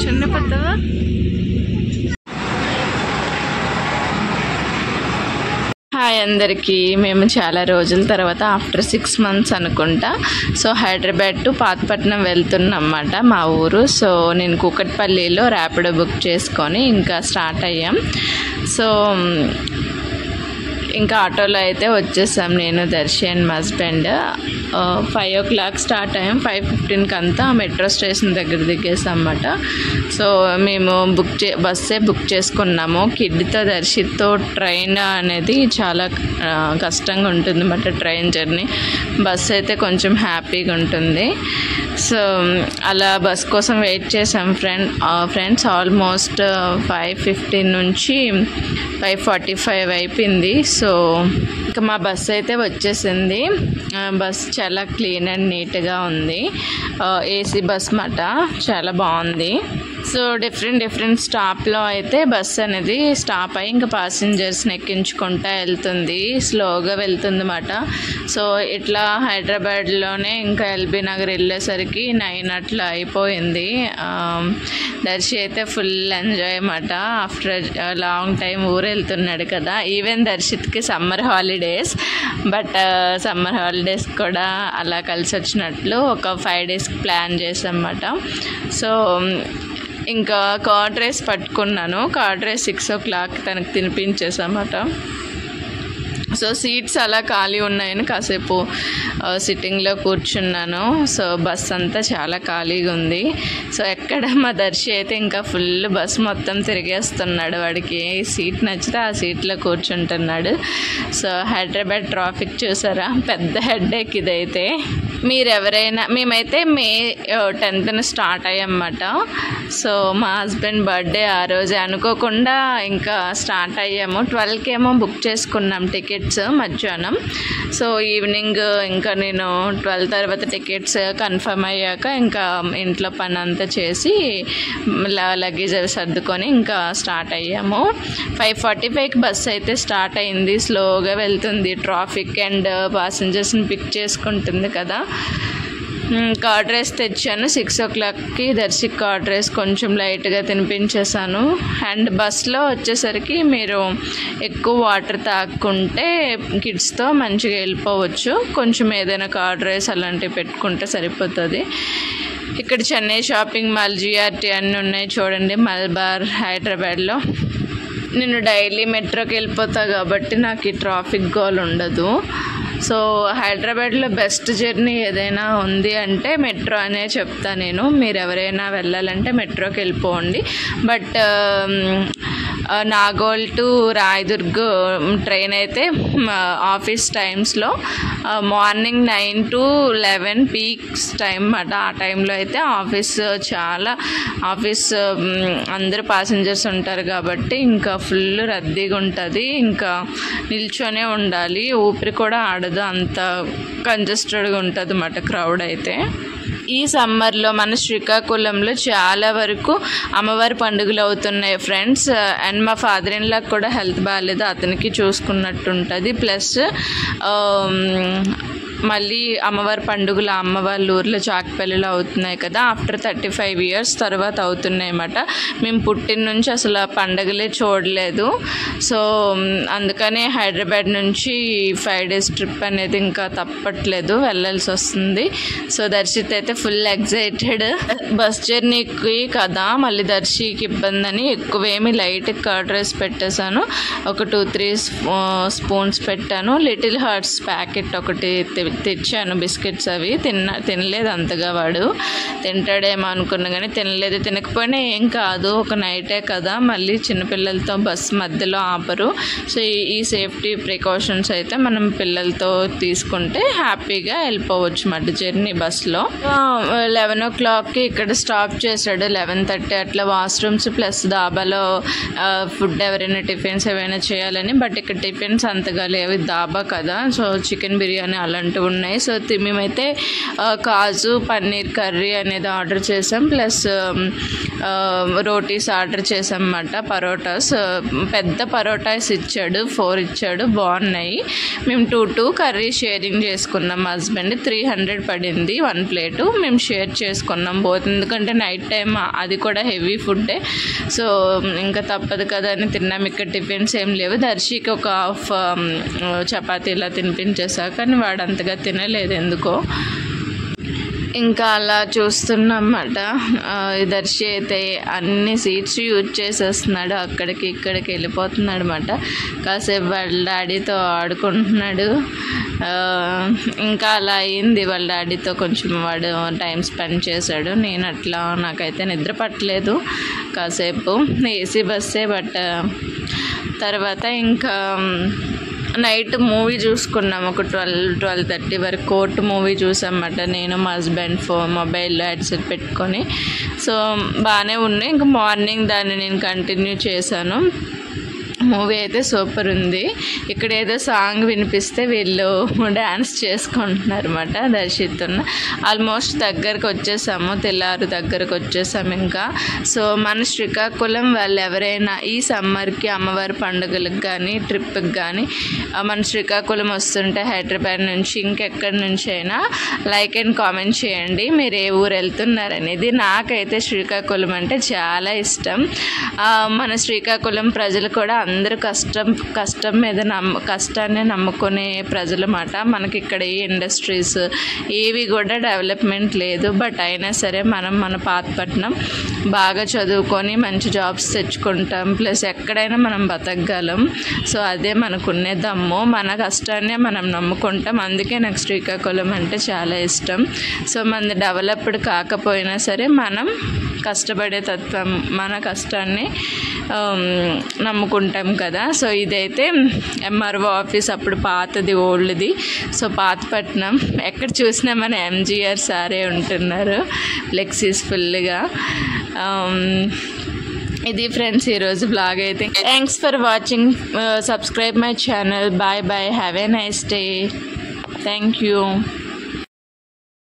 చిన్న పెద్దవా హాయ్ అందరికీ. మేము చాలా రోజుల తర్వాత ఆఫ్టర్ 6 months అనుకుంటా సో హైదరాబాద్ టు పాతపట్నం వెళ్తున్నాం అన్నమాట మా ఊరు. సో నేను కూకట్పల్లిలో ర్యాపిడో బుక్ చేసుకొని ఇంకా స్టార్ట్ అయ్యాం. సో ఇంకా ఆటోలో అయితే వచ్చేసాం నేను, దర్శి అండ్ మా హస్బెండ్. 5 o'clock స్టార్ట్ అయ్యాం. 5:15కి అంతా మెట్రో స్టేషన్ దగ్గర దిగేసాం అన్నమాట. సో మేము బస్సే బుక్ చేసుకున్నాము. కిడ్తో దర్శితో ట్రైన్ అనేది చాలా కష్టంగా ఉంటుంది అన్నమాట ట్రైన్ జర్నీ. బస్ అయితే కొంచెం హ్యాపీగా ఉంటుంది. సో అలా బస్ కోసం వెయిట్ చేసాం ఫ్రెండ్స్. ఆల్మోస్ట్ 5:15 నుంచి 5:45 అయిపోయింది. సో ఇంకా మా బస్ అయితే వచ్చేసింది. బస్ చాలా క్లీన్ అండ్ నీట్గా ఉంది. ఏసీ బస్ మాట, చాలా బాగుంది. సో డిఫరెంట్ స్టాప్లో అయితే బస్ అనేది స్టాప్ అయ్యి ఇంకా ప్యాసింజర్స్ని ఎక్కించుకుంటూ వెళ్తుంది, స్లోగా వెళ్తుంది అన్నమాట. సో ఇట్లా హైదరాబాద్లోనే ఇంకా ఎల్బీ నగర్ వెళ్ళేసరికి 9 అట్లా అయిపోయింది. దర్శి అయితే ఫుల్ ఎంజాయ్ అన్నమాట. ఆఫ్టర్ లాంగ్ టైం ఊరు వెళ్తున్నాడు కదా. ఈవెన్ దర్శిత్కి summer holidays, but summer holidays కూడా అలా కలిసి వచ్చినట్లు ఒక 5 days ప్లాన్ చేసామన్నమాట. సో ఇంకా కార్డ్ రైస్ పట్టుకున్నాను. కార్డ్ రైస్ 6 o'clock తనకు తినిపించేసామన్నమాట. సో సీట్స్ అలా ఖాళీ ఉన్నాయని కాసేపు సిట్టింగ్లో కూర్చున్నాను. సో బస్ అంతా చాలా ఖాళీగా ఉంది. సో ఎక్కడ మా దర్శి అయితే ఇంకా ఫుల్ బస్ మొత్తం తిరిగేస్తున్నాడు. వాడికి ఏ సీట్ నచ్చితే ఆ సీట్లో కూర్చుంటున్నాడు. సో హైదరాబాద్ ట్రాఫిక్ చూసారా, పెద్ద హెడ్ఏక్ ఇదైతే. మేమైతే May 10th స్టార్ట్ అయ్యామన్నమాట. సో మా హస్బెండ్ బర్త్డే ఆ రోజే అనుకోకుండా ఇంకా స్టార్ట్ అయ్యాము. 12కి ఏమో బుక్ చేసుకున్నాం టికెట్స్ మధ్యాహ్నం. సో ఈవినింగ్ ఇంకా నేను 12 తర్వాత టికెట్స్ కన్ఫర్మ్ అయ్యాక ఇంకా ఇంట్లో పని అంతా చేసి లగేజ్ అవి సర్దుకొని ఇంకా స్టార్ట్ అయ్యాము. 5:45కి బస్సు అయితే స్టార్ట్ అయింది. స్లోగా వెళ్తుంది. ట్రాఫిక్ అండ్ ప్యాసింజర్స్ని పిక్ చేసుకుంటుంది కదా. కార్డ్ రైస్ తెచ్చాను 6 o'clockకి. దర్శి కార్డ్ రైస్ కొంచెం లైట్గా తినిపించేసాను. అండ్ బస్లో వచ్చేసరికి మీరు ఎక్కువ వాటర్ తాగుకుంటే కిడ్స్తో మంచిగా వెళ్ళిపోవచ్చు. కొంచెం ఏదైనా కార్డ్ రైస్ అలాంటివి పెట్టుకుంటే సరిపోతుంది. ఇక్కడ చెన్నై షాపింగ్ మాల్, GRT అన్నీ ఉన్నాయి చూడండి మల్బార్ హైదరాబాద్లో. నేను డైలీ మెట్రోకి వెళ్ళిపోతా కాబట్టి నాకు ఈ ట్రాఫిక్ గోల్ ఉండదు. సో హైదరాబాద్లో బెస్ట్ జర్నీ ఏదైనా ఉంది అంటే మెట్రో అనే చెప్తా నేను. మీరు ఎవరైనా వెళ్ళాలంటే మెట్రోకి వెళ్ళిపోండి. But Nagole to Rayadurg train అయితే ఆఫీస్ టైమ్స్లో మార్నింగ్ 9 to 11 పీక్స్ టైం అన్నమాట. ఆ టైంలో అయితే ఆఫీస్ అందరూ ప్యాసింజర్స్ ఉంటారు కాబట్టి ఇంకా ఫుల్ రద్దీగా ఉంటుంది. ఇంకా నిల్చొనే ఉండాలి, ఊపిరి కూడా ఆడదు, అంత కంజెస్టెడ్గా ఉంటుంది అన్నమాట క్రౌడ్ అయితే. ఈ సమ్మర్లో మన శ్రీకాకుళంలో చాలా వరకు అమ్మవారి పండుగలు అవుతున్నాయి ఫ్రెండ్స్. అండ్ మా ఫాదర్ ఇన్ లా కూడా హెల్త్ బాగాలేదు, అతనికి చూసుకున్నట్టు ఉంటుంది. ప్లస్ మళ్ళీ అమ్మవారి పండుగలు అమ్మ వాళ్ళ ఊర్లో చాకపల్లిలో అవుతున్నాయి కదా. ఆఫ్టర్ 35 years తర్వాత అవుతున్నాయి అన్నమాట. మేము పుట్టిన నుంచి అసలు ఆ పండుగలే చూడలేదు. సో అందుకనే హైదరాబాద్ నుంచి 5 days ట్రిప్ అనేది ఇంకా తప్పట్లేదు, వెళ్ళాల్సి వస్తుంది. సో దర్శిత్ అయితే ఫుల్ ఎగ్జైటెడ్. బస్ జర్నీకి కదా మళ్ళీ దర్శికి ఇబ్బంది అని ఎక్కువేమి లైట్ కర్డ్ రైస్ పెట్టేశాను. ఒక 2-3 స్పూన్స్ పెట్టాను. లిటిల్ హార్ట్స్ ప్యాకెట్ ఒకటి తెచ్చాను, బిస్కెట్స్. అవి తినలేదు అంతగా. వాడు తింటాడేమో అనుకున్నా కానీ తినలేదు. తినకపోయినా ఏం కాదు, ఒక నైటే కదా, మళ్ళీ చిన్నపిల్లలతో బస్ మధ్యలో ఆపరు. సో ఈ సేఫ్టీ ప్రికాషన్స్ అయితే మనం పిల్లలతో తీసుకుంటే హ్యాపీగా వెళ్ళిపోవచ్చు మధ్య జర్నీ బస్లో. 11 o'clockకి ఇక్కడ స్టాప్ చేశాడు. 11:30 అట్లా వాష్రూమ్స్ ప్లస్ దాబాలో ఫుడ్ ఎవరైనా టిఫిన్స్ ఏవైనా చేయాలని. బట్ ఇక్కడ టిఫిన్స్ అంతగా లేవు, దాబా కదా. సో చికెన్ బిర్యానీ అలాంటి అలాంటివి ఉన్నాయి. సో మేమైతే కాజు పన్నీర్ కర్రీ అనేది ఆర్డర్ చేసాం, ప్లస్ రోటీస్ ఆర్డర్ చేసాం అన్నమాట. పరోటాస్ పెద్ద పరోటాస్ ఇచ్చాడు, 4 ఇచ్చాడు, బాగున్నాయి. మేము 2 కర్రీ షేరింగ్ చేసుకున్నాం. మా హస్బెండ్ 300 పడింది 1 ప్లేటు. మేము షేర్ చేసుకున్నాం బోత్, ఎందుకంటే నైట్ టైం అది కూడా హెవీ ఫుడ్డే. సో ఇంకా తప్పదు కదా అని తిన్నాం. ఇక్కడ టిఫిన్స్ ఏం లేవు. దర్శికి ఒక హాఫ్ చపాతీ ఇలా తినిపించేసా, కానీ వాడు అంతగా తినలేదు ఎందుకో. ఇంకా అలా చూస్తున్నమాట. దర్శి అయితే అన్ని సీట్స్ యూజ్ చేసేస్తున్నాడు, అక్కడికి ఇక్కడికి వెళ్ళిపోతున్నాడు అనమాట. కాసేపు వాళ్ళ డాడీతో ఆడుకుంటున్నాడు. ఇంకా అలా అయింది. వాళ్ళ డాడీతో కొంచెం వాడు టైం స్పెండ్ చేశాడు. నేను అట్లా నాకైతే నిద్ర పట్టలేదు కాసేపు. ఏసీ బస్సే, బట్ తర్వాత ఇంకా నైట్ మూవీ చూసుకున్నాం. ఒక 12-12:30 వరకు కోర్టు మూవీ చూసామన్నమాట. నేను మా హస్బెండ్ మొబైల్లో హెడ్సెట్ పెట్టుకొని. సో బాగానే ఉన్నాయి. ఇంకా మార్నింగ్ దాన్ని నేను కంటిన్యూ చేశాను. మూవీ అయితే సూపర్ ఉంది. ఇక్కడ ఏదో సాంగ్ వినిపిస్తే వీళ్ళు డ్యాన్స్ చేసుకుంటున్నారు అనమాట. దర్శితున్న ఆల్మోస్ట్ దగ్గరకు వచ్చేసాము, తెల్లారు దగ్గరకు వచ్చేసాము ఇంకా. సో మన శ్రీకాకుళం వాళ్ళు ఎవరైనా ఈ సమ్మర్కి అమ్మవారి పండుగలకు కానీ ట్రిప్కి కానీ మన శ్రీకాకుళం వస్తుంటే హైదరాబాద్ నుంచి ఇంకెక్కడి నుంచి అయినా లైక్ అండ్ కామెంట్ చేయండి మీరు ఏ ఊరు వెళ్తున్నారనేది. నాకైతే శ్రీకాకుళం అంటే చాలా ఇష్టం. మన శ్రీకాకుళం ప్రజలు కూడా అందరూ కష్టం మీద కష్టాన్ని నమ్ముకునే ప్రజలు మాట. మనకి ఇక్కడ ఏ ఇండస్ట్రీస్ ఏవి కూడా డెవలప్మెంట్ లేదు, బట్ అయినా సరే మనం మన పాతపట్నం బాగా చదువుకొని మంచి జాబ్స్ తెచ్చుకుంటాం, ప్లస్ ఎక్కడైనా మనం బతకగలం. సో అదే మనకున్నే దమ్ము, మన కష్టాన్నే మనం నమ్ముకుంటాం. అందుకే నాకు శ్రీకాకుళం అంటే చాలా ఇష్టం. సో మనది డెవలప్డ్ కాకపోయినా సరే మనం కష్టపడే తత్వం, మన కష్టాన్ని నమ్ముకుంటాం కదా. సో ఇదైతే ఎంఆర్ఓ ఆఫీస్, అప్పుడు పాతది, ఓల్డ్ది. సో పాతపట్నం ఎక్కడ చూసినా మన ఎంజీఆర్ సారే ఉంటున్నారు ఫ్లెక్సీస్ ఫుల్గా. ఇది ఫ్రెండ్స్ ఈరోజు బ్లాగ్ అయితే. Thanks for watching. Subscribe my channel. Bye bye. Have a nice day. Thank you.